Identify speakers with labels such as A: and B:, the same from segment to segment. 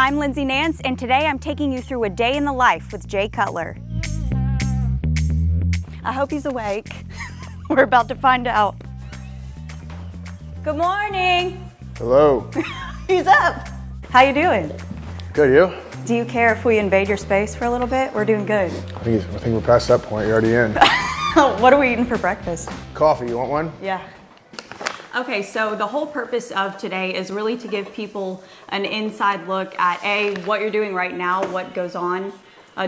A: I'm Lindsey Nance, and today I'm taking you through a day in the life with Jay Cutler. I hope he's awake. We're about to find out. Good morning.
B: Hello.
A: He's up. How you doing?
B: Good, you?
A: Do you care if we invade your space for a little bit? We're doing good.
B: I think we're past that point. You're already in.
A: What are we eating for breakfast?
B: Coffee, you want one?
A: Yeah. Okay, so the whole purpose of today is really to give people an inside look at what you're doing right now, what goes on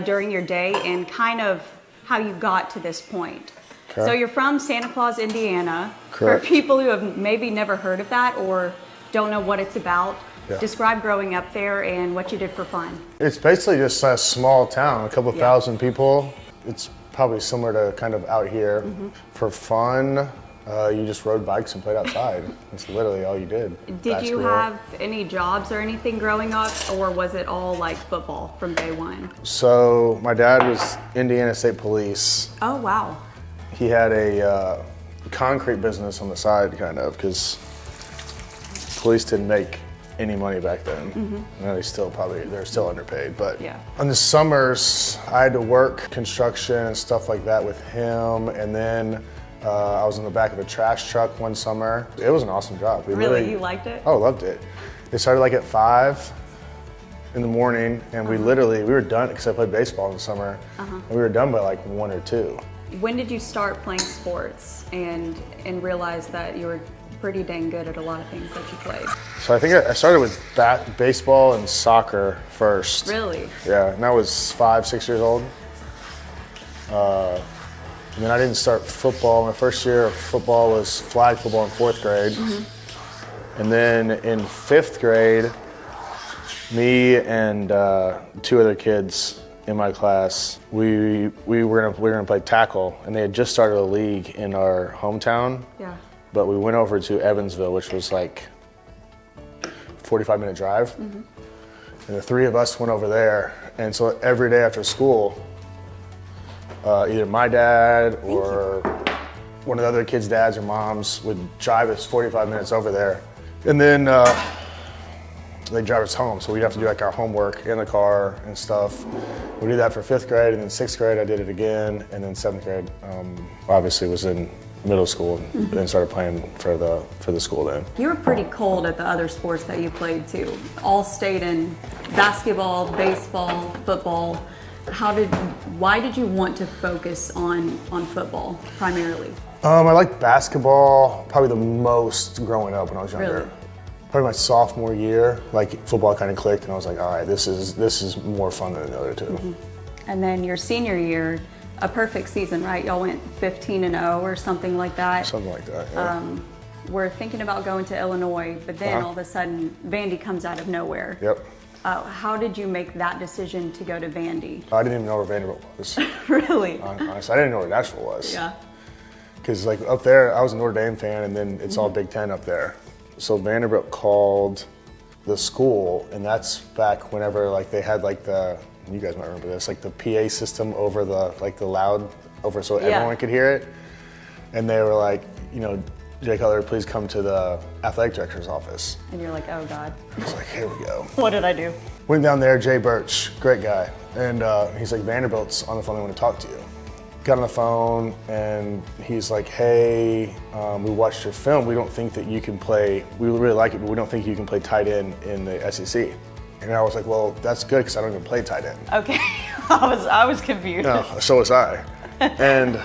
A: during your day, and kind of how you got to this point. Okay. So you're from Santa Claus, Indiana.
B: Correct.
A: For people who have maybe never heard of that or don't know what it's about,
B: yeah.
A: Describe growing up there and what you did for fun.
B: It's basically just a small town, a couple thousand people. It's probably similar to kind of out here. Mm-hmm. For fun, you just rode bikes and played outside. That's literally all you did.
A: Did you have any jobs or anything growing up, or was it all like football from day one?
B: So my dad was Indiana State Police.
A: Oh, wow.
B: He had a concrete business on the side, kind of, because police didn't make any money back then. Mm-hmm. And they're still underpaid, but yeah. On the summers, I had to work construction and stuff like that with him, and then I was in the back of a trash truck one summer. It was an awesome job.
A: Really? You liked it?
B: Oh, loved it. It started like at 5 in the morning, and we were done, because I played baseball in the summer, and we were done by like 1 or 2.
A: When did you start playing sports and realize that you were pretty dang good at a lot of things that you played?
B: So I think I started with baseball and soccer first.
A: Really?
B: Yeah, and I was 5, 6 years old. And then I didn't start football. My first year of football was flag football in 4th grade. Mm-hmm. And then in 5th grade, me and 2 other kids in my class, we were gonna play tackle, and they had just started a league in our hometown. Yeah. But we went over to Evansville, which was like a 45-minute drive. Mm-hmm. And the 3 of us went over there. And so every day after school, either my dad or one of the other kids' dads or moms would drive us 45 minutes over there. And then they'd drive us home. So we'd have to do like our homework in the car and stuff. We did that for 5th grade, and then 6th grade I did it again. And then 7th grade obviously was in middle school, and then started playing for the school then. You were
A: pretty cold at the other sports that you played too. All stayed in basketball, baseball, football. Why did you want to focus on football primarily?
B: I liked basketball probably the most growing up when I was younger.
A: Really?
B: Probably my sophomore year, like football kind of clicked, and I was like, all right, this is more fun than the other 2. Mm-hmm.
A: And then your senior year, a perfect season, right? Y'all went 15-0 or something like that.
B: Something like that, yeah.
A: We're thinking about going to Illinois, but then all of a sudden, Vandy comes out of nowhere.
B: Yep.
A: How did you make that decision to go to Vandy?
B: I didn't even know where Vanderbilt was.
A: Really?
B: Honestly, I didn't know where Nashville was.
A: Yeah.
B: Because like up there, I was a Notre Dame fan, and then it's all Big Ten up there. So Vanderbilt called the school, and that's back whenever like they had like you guys might remember this, like the PA system over the loud over so everyone could hear it. And they were like, Jay Cutler, please come to the athletic director's office.
A: And you're like, oh God.
B: I was like, here we go.
A: What did I do?
B: Went down there, Jay Birch, great guy. And he's like, Vanderbilt's on the phone, they want to talk to you. Got on the phone, and he's like, hey, we watched your film. We don't think that you can play, we really like it, but we don't think you can play tight end in the SEC. And I was like, well, that's good, because I don't even play tight end.
A: Okay, I was confused.
B: No, so was I. And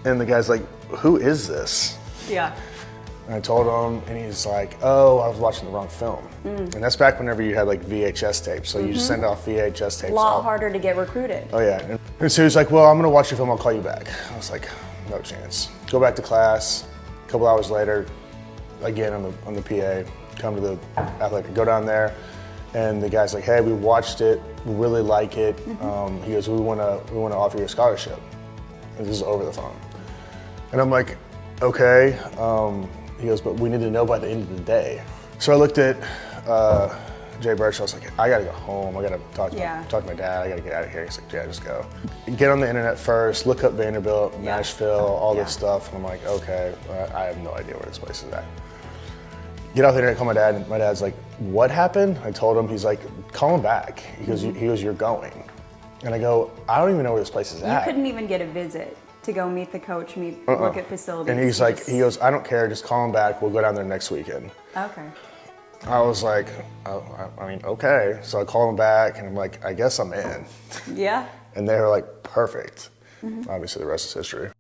B: the guy's like, who is this?
A: Yeah.
B: And I told him, and he's like, oh, I was watching the wrong film. And that's back whenever you had like VHS tapes. So you just send off VHS tapes.
A: A lot harder to get recruited.
B: Oh yeah. And so he's like, well, I'm gonna watch your film, I'll call you back. I was like, no chance. Go back to class. A couple hours later, again on the PA, come to the athletic, go down there. And the guy's like, hey, we watched it, we really like it. He goes, we wanna offer you a scholarship. And this is over the phone. And I'm like, okay. He goes, but we need to know by the end of the day. So I looked at Jay Birch, I was like, I gotta go home, I gotta talk to my dad, I gotta get out of here. He's like, yeah, just go. Get on the internet first, look up Vanderbilt, Nashville, all this stuff. And I'm like, okay, I have no idea where this place is at. Get out there and I call my dad, and my dad's like, what happened? I told him. He's like, call him back. He goes, you're going. And I go, I don't even know where this place is at.
A: You couldn't even get a visit to go meet the coach, look at facilities.
B: And he's like, he goes, I don't care, just call him back. We'll go down there next weekend.
A: Okay.
B: I was like, oh, I mean, okay. So I called him back, and I'm like, I guess I'm in.
A: Yeah.
B: And they were like, perfect. Obviously, the rest is history.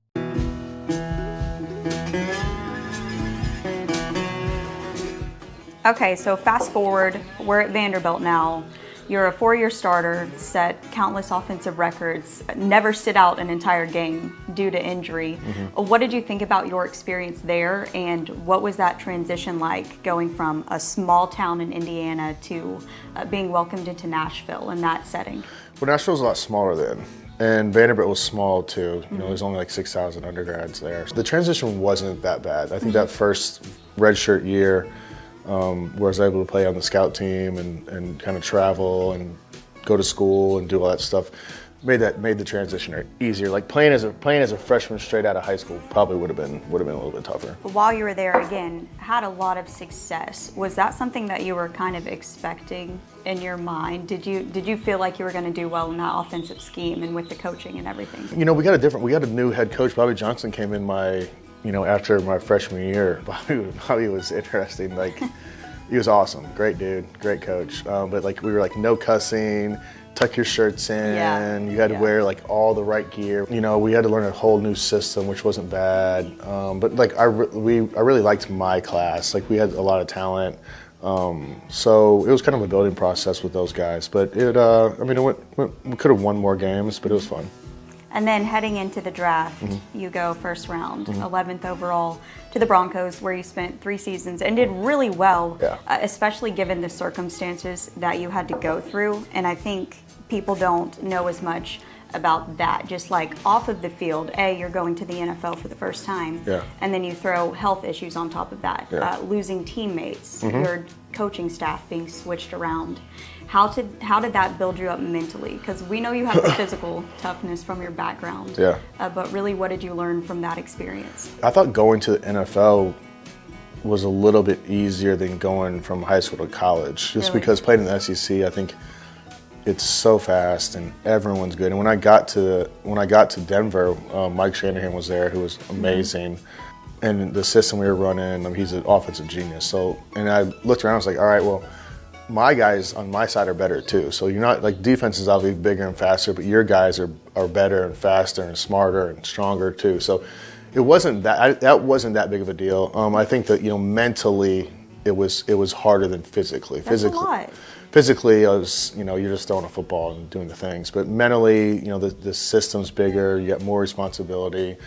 A: Okay, so fast forward, we're at Vanderbilt now. You're a 4-year starter, set countless offensive records, never sit out an entire game due to injury. What did you think about your experience there, and what was that transition like going from a small town in Indiana to being welcomed into Nashville in that setting?
B: Well, Nashville was a lot smaller then, and Vanderbilt was small too. You know, there's only like 6,000 undergrads there. The transition wasn't that bad. I think that first redshirt year, where I was able to play on the scout team and kind of travel and go to school and do all that stuff, made the transition easier. Like playing as a freshman straight out of high school probably would have been a little bit tougher.
A: While you were there, again, had a lot of success. Was that something that you were kind of expecting in your mind? Did you feel like you were going to do well in that offensive scheme and with the coaching and everything?
B: You know, we got a new head coach. Bobby Johnson came in after my freshman year. Bobby was interesting. Like, he was awesome. Great dude, great coach. But like, we were like, no cussing, tuck your shirts in.
A: Yeah.
B: You had to wear like all the right gear. You know, we had to learn a whole new system, which wasn't bad. But like, I really liked my class. Like, we had a lot of talent. So it was kind of a building process with those guys. But we could have won more games, but it was fun.
A: And then heading into the draft, you go first round, 11th overall, to the Broncos, where you spent 3 seasons and did really well, especially given the circumstances that you had to go through. And I think people don't know as much about that. Just like off of the field, you're going to the NFL for the first time, and then you throw health issues on top of that, losing teammates, your coaching staff being switched around. How did that build you up mentally? Because we know you have the physical toughness from your background. But really, what did you learn from that experience?
B: I thought going to the NFL was a little bit easier than going from high school to college. Just because playing in the SEC, I think it's so fast and everyone's good. And when I got to Denver, Mike Shanahan was there, who was amazing. And the system we were running, he's an offensive genius. So, and I looked around, I was like, all right, well, my guys on my side are better too. So you're not, like, defense is obviously bigger and faster, but your guys are better and faster and smarter and stronger too. So it wasn't that wasn't that big of a deal. I think that, mentally it was harder than physically.
A: That's a lot.
B: Physically, I was, you're just throwing a football and doing the things. But mentally, the system's bigger. You got more responsibility.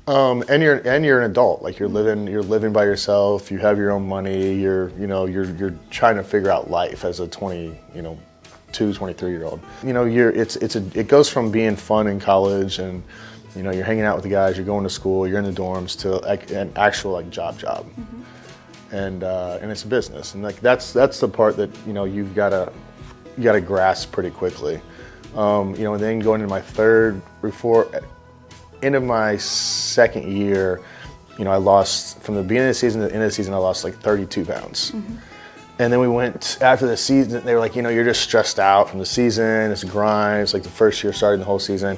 B: And you're an adult. Like, you're living by yourself. You have your own money. You're trying to figure out life as a 23-year-old. It goes from being fun in college and you're hanging out with the guys, you're going to school, you're in the dorms, to like an actual job. And it's a business. And like that's the part that you've got to grasp pretty quickly. And then going into end of my second year, I lost, from the beginning of the season to the end of the season, I lost like 32 pounds. And then we went, after the season, they were like, you're just stressed out from the season, it's a grind, it's like the first year starting the whole season.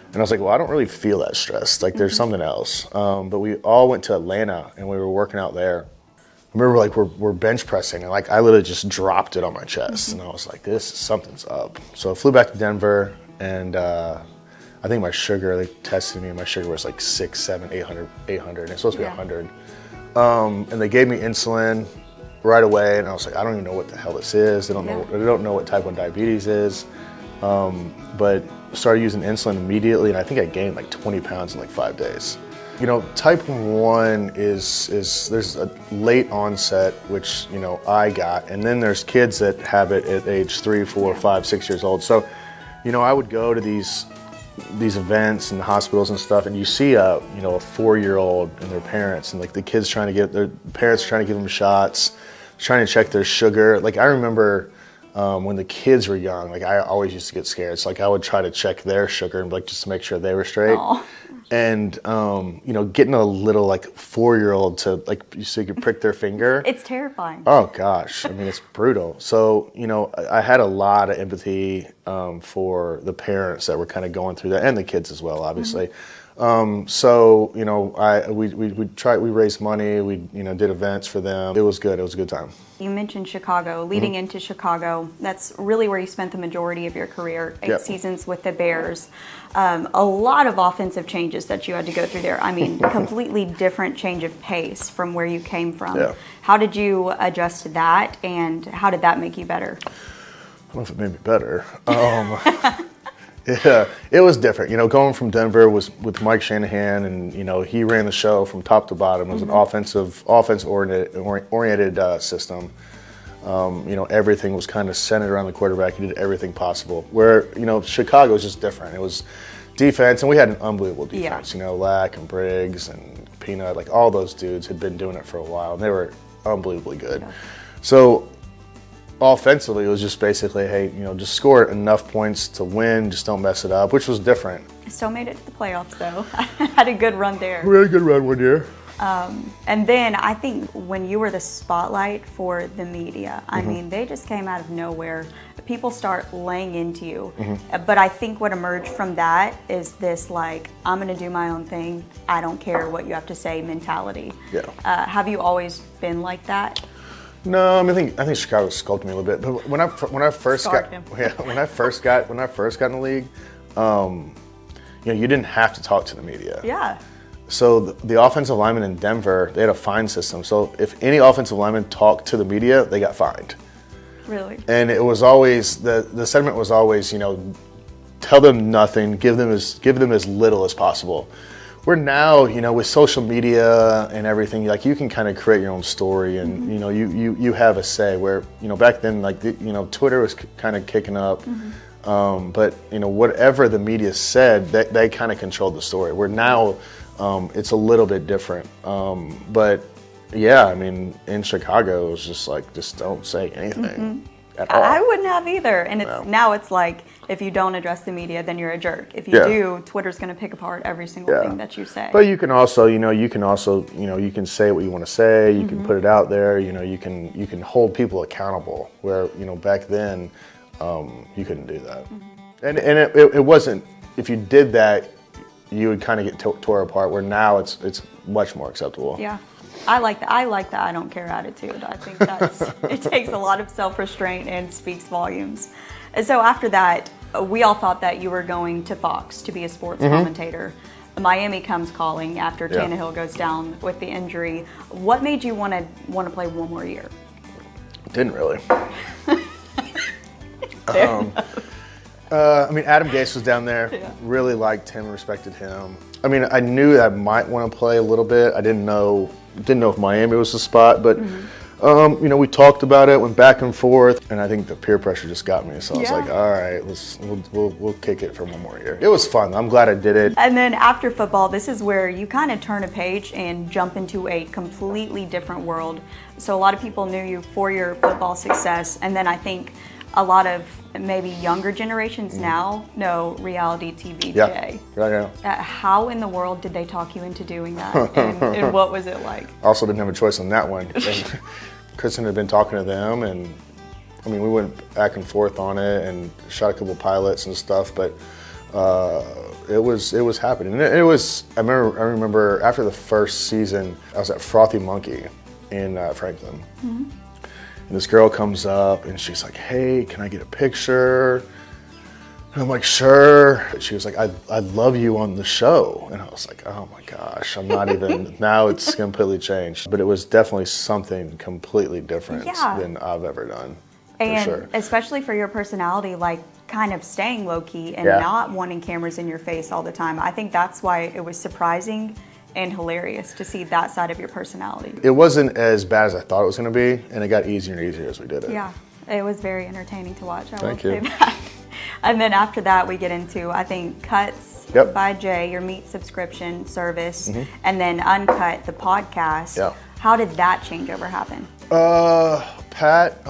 B: And I was like, well, I don't really feel that stressed, like there's something else. But we all went to Atlanta and we were working out there. I remember, like, we're bench pressing, and like I literally just dropped it on my chest. And I was like, something's up. So I flew back to Denver, and I think my sugar, they tested me, and my sugar was like 600, 700, 800, and it's supposed to be 100. And they gave me insulin right away, and I was like, I don't even know what the hell this is. They don't know what type 1 diabetes is. But started using insulin immediately, and I think I gained like 20 pounds in like 5 days. Type 1 is there's a late onset, which I got, and then there's kids that have it at age 3, 4, 5, 6 years old. So, I would go to these events and hospitals and stuff, and you see a 4-year-old and their parents, and like the kids their parents trying to give them shots, trying to check their sugar. Like, I remember when the kids were young, like I always used to get scared. So like I would try to check their sugar and like just to make sure they were straight.
A: Aw.
B: And getting a little like 4-year-old to like so you could prick their finger.
A: It's terrifying.
B: Oh gosh, I mean it's brutal. So I had a lot of empathy for the parents that were kind of going through that, and the kids as well, obviously. We raised money, we did events for them. It was good. It was a good time.
A: You mentioned Chicago. Leading into Chicago, that's really where you spent the majority of your career, 8
B: Yep.
A: seasons with the Bears. A lot of offensive changes that you had to go through there. I mean, completely different change of pace from where you came from.
B: Yeah.
A: How did you adjust to that, and how did that make you better?
B: I don't know if it made me better. Yeah, it was different. Going from Denver was with Mike Shanahan, and he ran the show from top to bottom. It was an offense-oriented system. Everything was kind of centered around the quarterback. He did everything possible. Where Chicago was just different. It was defense, and we had an unbelievable defense.
A: Yeah.
B: Lack and Briggs and Peanut, like all those dudes had been doing it for a while, and they were unbelievably good.
A: Yeah.
B: So offensively, it was just basically, hey, just score enough points to win, just don't mess it up, which was different.
A: Still made it to the playoffs, though. Had a good run there.
B: We had a good run one year.
A: And then I think when you were the spotlight for the media, I mean, they just came out of nowhere. People start laying into you. But I think what emerged from that is this, like, I'm going to do my own thing. I don't care what you have to say mentality.
B: Yeah.
A: Have you always been like that?
B: No, I mean, I think Chicago sculpted me a little bit. But when I first
A: Scarred
B: got
A: him.
B: when I first got in the league, you didn't have to talk to the media.
A: Yeah.
B: So the offensive linemen in Denver, they had a fine system. So if any offensive lineman talked to the media, they got fined.
A: Really?
B: And it was always the sentiment was always, tell them nothing, give them as little as possible. Where now, with social media and everything, like you can kind of create your own story, and you have a say. Where back then, like Twitter was kind of kicking up, but whatever the media said, they kind of controlled the story. Where now, it's a little bit different. But yeah, I mean, in Chicago, it was just like, just don't say anything at all.
A: I wouldn't have either. And now it's like, if you don't address the media, then you're a jerk. If you do, Twitter's going to pick apart every single thing that you say.
B: But you can also, you can say what you want to say. You can put it out there. You can hold people accountable. Where back then, you couldn't do that. And it wasn't. If you did that, you would kind of get tore apart. Where now it's much more acceptable.
A: Yeah. I like the I don't care attitude. I think it takes a lot of self-restraint and speaks volumes. And so after that, we all thought that you were going to Fox to be a sports commentator. Miami comes calling after Tannehill goes down with the injury. What made you want to play one more year?
B: Didn't really. I mean, Adam Gase was down there.
A: Yeah.
B: Really liked him, respected him. I mean, I knew that I might want to play a little bit. I didn't know if Miami was the spot, but we talked about it, went back and forth, and I think the peer pressure just got me. So I was like, all right, we'll kick it for one more year. It was fun. I'm glad I did it.
A: And then after football, this is where you kind of turn a page and jump into a completely different world. So a lot of people knew you for your football success, and then I think a lot of maybe younger generations now know reality TV Jay.
B: Yeah.
A: How in the world did they talk you into doing that? And what was it like?
B: Also didn't have a choice on that one. Kristen had been talking to them, and I mean, we went back and forth on it and shot a couple pilots and stuff, but it was happening. It was. I remember after the first season, I was at Frothy Monkey in Franklin. And this girl comes up and she's like, hey, can I get a picture? And I'm like, sure. She was like, I love you on the show. And I was like, oh my gosh, I'm not even, now it's completely changed. But it was definitely something completely different than I've ever done, for sure.
A: Especially for your personality, like kind of staying low key and not wanting cameras in your face all the time. I think that's why it was surprising and hilarious to see that side of your personality.
B: It wasn't as bad as I thought it was going to be, and it got easier and easier as we did it.
A: Yeah, it was very entertaining to watch.
B: Thank you.
A: Say that. And then after that, we get into, I think, Cuts by Jay, your meat subscription service, and then Uncut, the podcast.
B: Yeah.
A: How did that changeover happen?
B: Pat,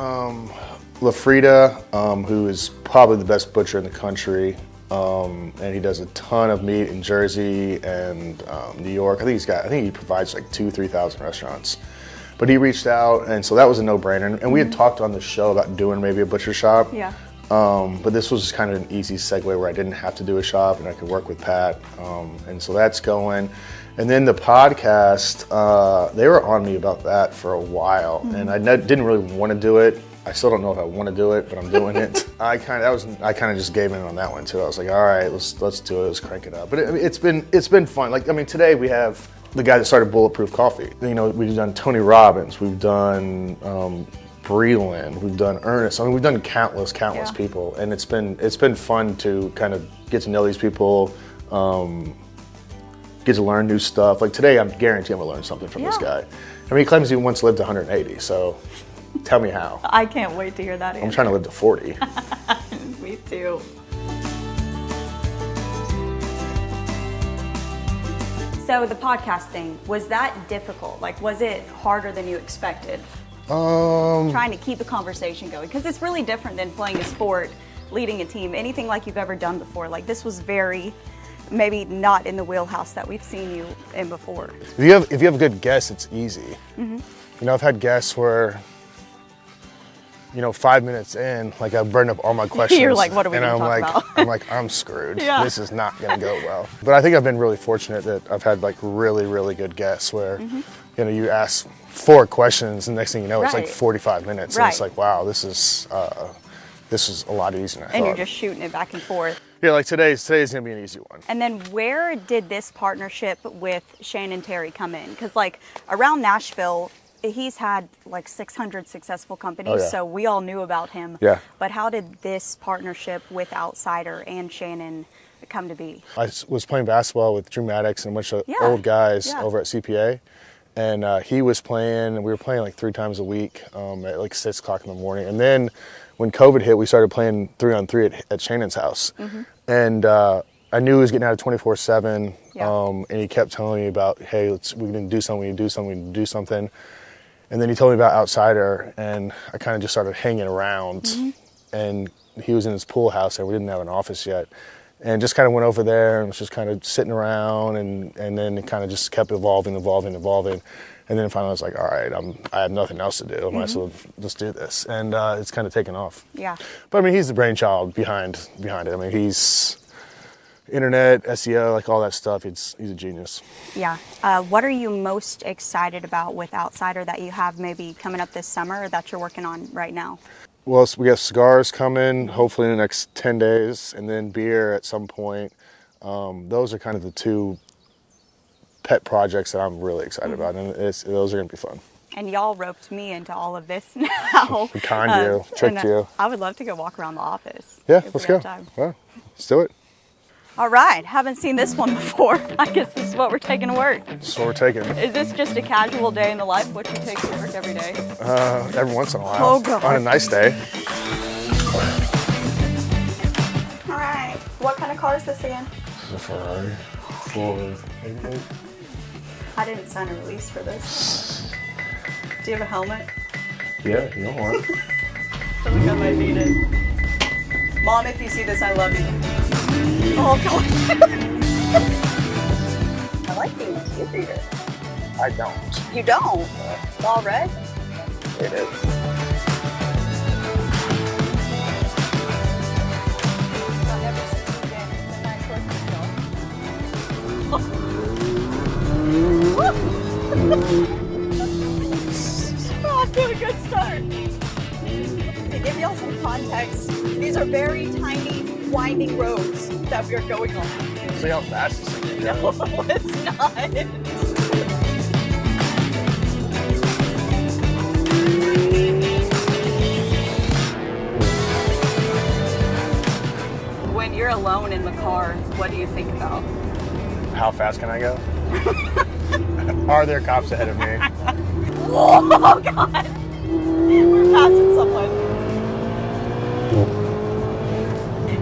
B: LaFrida, who is probably the best butcher in the country, and he does a ton of meat in Jersey and New York. I think he provides like 2,000-3,000 restaurants. But he reached out, and so that was a no-brainer. And we had talked on the show about doing maybe a butcher shop.
A: Yeah.
B: But this was kind of an easy segue where I didn't have to do a shop and I could work with Pat. And so that's going. And then the podcast, they were on me about that for a while, and I didn't really want to do it. I still don't know if I want to do it, but I'm doing it. I kind of just gave in on that one too. I was like, all right, let's do it. Let's crank it up. But it's been fun. Like, I mean, today we have the guy that started Bulletproof Coffee. You know, we've done Tony Robbins. We've done Breland. We've done Ernest. I mean, we've done countless people, and it's been fun to kind of get to know these people. Get to learn new stuff. Like today, I'm guaranteed I'm gonna learn something from this guy. I mean, he claims he once lived to 180, so tell me how.
A: I can't wait to hear that answer.
B: I'm trying to live to 40.
A: Me too. So the podcast thing, was that difficult? Like, was it harder than you expected? Trying to keep a conversation going, because it's really different than playing a sport, leading a team, anything like you've ever done before. Like, this was very, maybe not in the wheelhouse that we've seen you in before.
B: If you have good guests, it's easy. You know, I've had guests where, you know, 5 minutes in, like I've burned up all my questions.
A: You're like, what are we
B: going to
A: talk about?
B: I'm like, I'm screwed.
A: Yeah.
B: This is not going to go well. But I think I've been really fortunate that've had like really, really good guests where, you know, you ask 4 questions and next thing you know, it's like 45 minutes. And it's like, wow, this is a lot easier than I thought.
A: And you're just shooting it back and forth.
B: Yeah, like today's gonna be an easy one.
A: And then where did this partnership with Shannon Terry come in? Because like around Nashville, he's had like 600 successful companies, so we all knew about him.
B: Yeah.
A: But how did this partnership with Outsider and Shannon come to be?
B: I was playing basketball with Drew Maddox and a bunch of old guys over at CPA. And he was playing, and we were playing like 3 times a week at like 6 o'clock in the morning. And then when COVID hit, we started playing 3-on-3 at Shannon's house. And I knew he was getting out of 24/7, and he kept telling me about, hey, we're going to do something, we need to do something. And then he told me about Outsider, and I kind of just started hanging around. And he was in his pool house, and we didn't have an office yet. And just kind of went over there and was just kind of sitting around, and then it kind of just kept evolving. And then finally I was like, all right, I have nothing else to do. I might as well just do this. And it's kind of taken off.
A: Yeah.
B: But I mean, he's the brainchild behind it. I mean, he's internet, SEO, like all that stuff. He's a genius.
A: Yeah. What are you most excited about with Outsider that you have maybe coming up this summer or that you're working on right now?
B: Well, we have cigars coming, hopefully in the next 10 days, and then beer at some point. Those are kind of the 2 pet projects that I'm really excited about, and those are going to be fun.
A: And y'all roped me into all of this now.
B: We conned you, tricked you.
A: I would love to go walk around the office.
B: Yeah, let's go. Well, let's do it.
A: All right, haven't seen this one before. I guess this is what we're taking to work.
B: This is what we're taking.
A: Is this just a casual day in the life? What you take to work every day?
B: Every once in a while.
A: Oh, God.
B: On a nice day.
A: All right. What kind of car is this again?
B: This is a Ferrari. 488.
A: I didn't sign a release for this. Do you have a helmet?
B: Yeah, you don't want it.
A: I feel like I might need it. Mom, if you see this, I love you. Oh, God. I like being a tea reader.
B: I don't.
A: You don't? It's all red?
B: It is.
A: I've never seen you again. It's a nice work. Oh, I'm doing a good start. To give y'all some context, these are very tiny, winding roads that we're going on.
B: See how fast this thing goes?
A: No, it's not. When you're alone in the car, what do you think about?
B: How fast can I go? Are there cops ahead of me?
A: Oh, God. We're passing someone.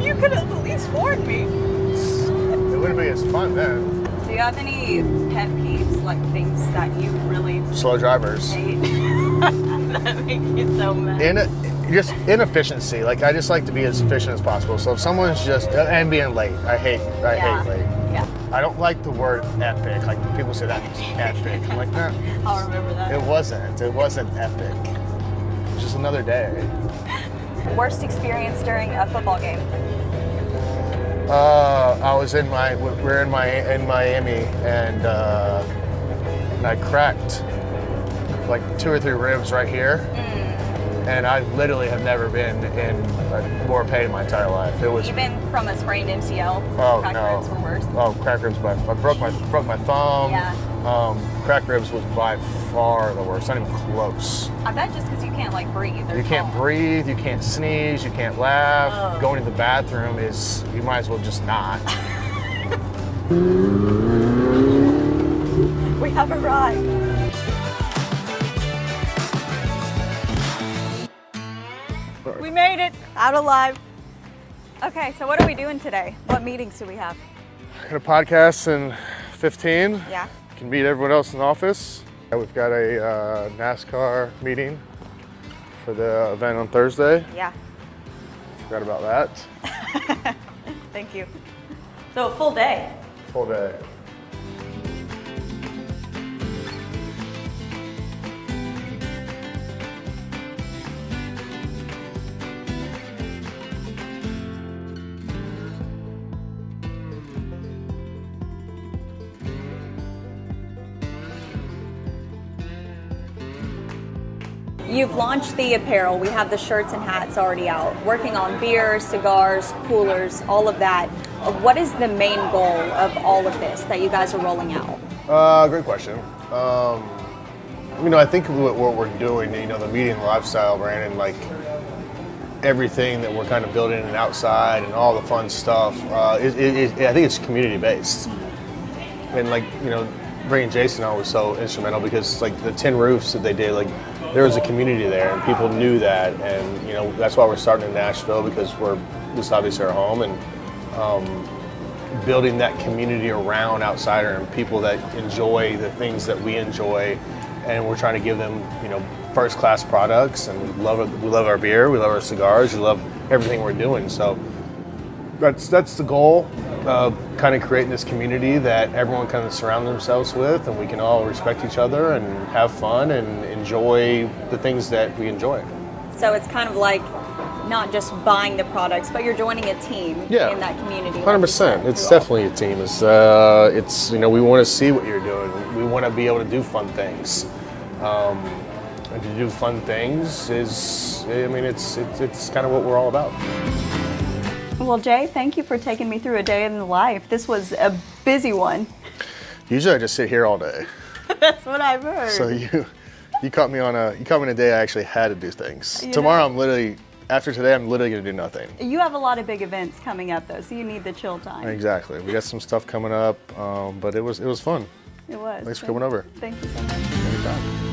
A: You could have at least warned me.
B: It wouldn't be as fun then.
A: Do you have any pet peeves, like things that you really
B: Slow drivers.
A: hate that make you so mad?
B: just inefficiency. Like I just like to be as efficient as possible. So if someone's just and being late, I hate late.
A: Yeah.
B: I don't like the word epic. Like people say that means epic. I'm like, nah.
A: I'll remember that.
B: It wasn't epic. It was just another day.
A: Worst experience during a football game?
B: We're in Miami, and I cracked like 2 or 3 ribs right here. And I literally have never been in more pain in my entire life. It was
A: Even from a sprained MCL.
B: Oh
A: cracked
B: no!
A: ribs were worse.
B: Oh, cracked ribs I broke my thumb.
A: Yeah.
B: Cracked ribs was by far the worst. Not even close.
A: I bet just because you can't like breathe.
B: You can't breathe. You can't sneeze. You can't laugh.
A: Oh.
B: Going to the bathroom is you might as well just not.
A: We have arrived. We made it out alive. Okay, so what are we doing today? What meetings do we have?
B: Got a podcast in 15.
A: Yeah.
B: Can meet everyone else in the office. We've got a NASCAR meeting for the event on Thursday.
A: Yeah.
B: Forgot about that.
A: Thank you. So a full day.
B: Full day.
A: You've launched the apparel. We have the shirts and hats already out. Working on beers, cigars, coolers, all of that. What is the main goal of all of this that you guys are rolling out?
B: Great question. I think what we're doing, the media and lifestyle brand and like everything that we're kind of building and outside and all the fun stuff, I think it's community based. And bringing Jason on was so instrumental because like the Tin Roofs that they did, like there was a community there and people knew that, and that's why we're starting in Nashville because this is obviously our home, and building that community around Outsider and people that enjoy the things that we enjoy, and we're trying to give them first class products, and we love our beer, we love our cigars, we love everything we're doing. So that's the goal of kind of creating this community that everyone kind of surround themselves with, and we can all respect each other and have fun and enjoy the things that we enjoy.
A: So it's kind of like not just buying the products, but you're joining a team in that community.
B: 100%. It's definitely a team. It's we want to see what you're doing. We want to be able to do fun things. And to do fun things it's kind of what we're all about.
A: Well, Jay, thank you for taking me through a day in the life. This was a busy one.
B: Usually I just sit here all day.
A: That's what I've heard.
B: So you caught me on a day I actually had to do things. Tomorrow after today I'm literally going to do nothing.
A: You have a lot of big events coming up though, so you need the chill time.
B: Exactly. We got some stuff coming up, but it was fun.
A: It was.
B: Thanks for coming over.
A: Thank you so much.
B: Anytime.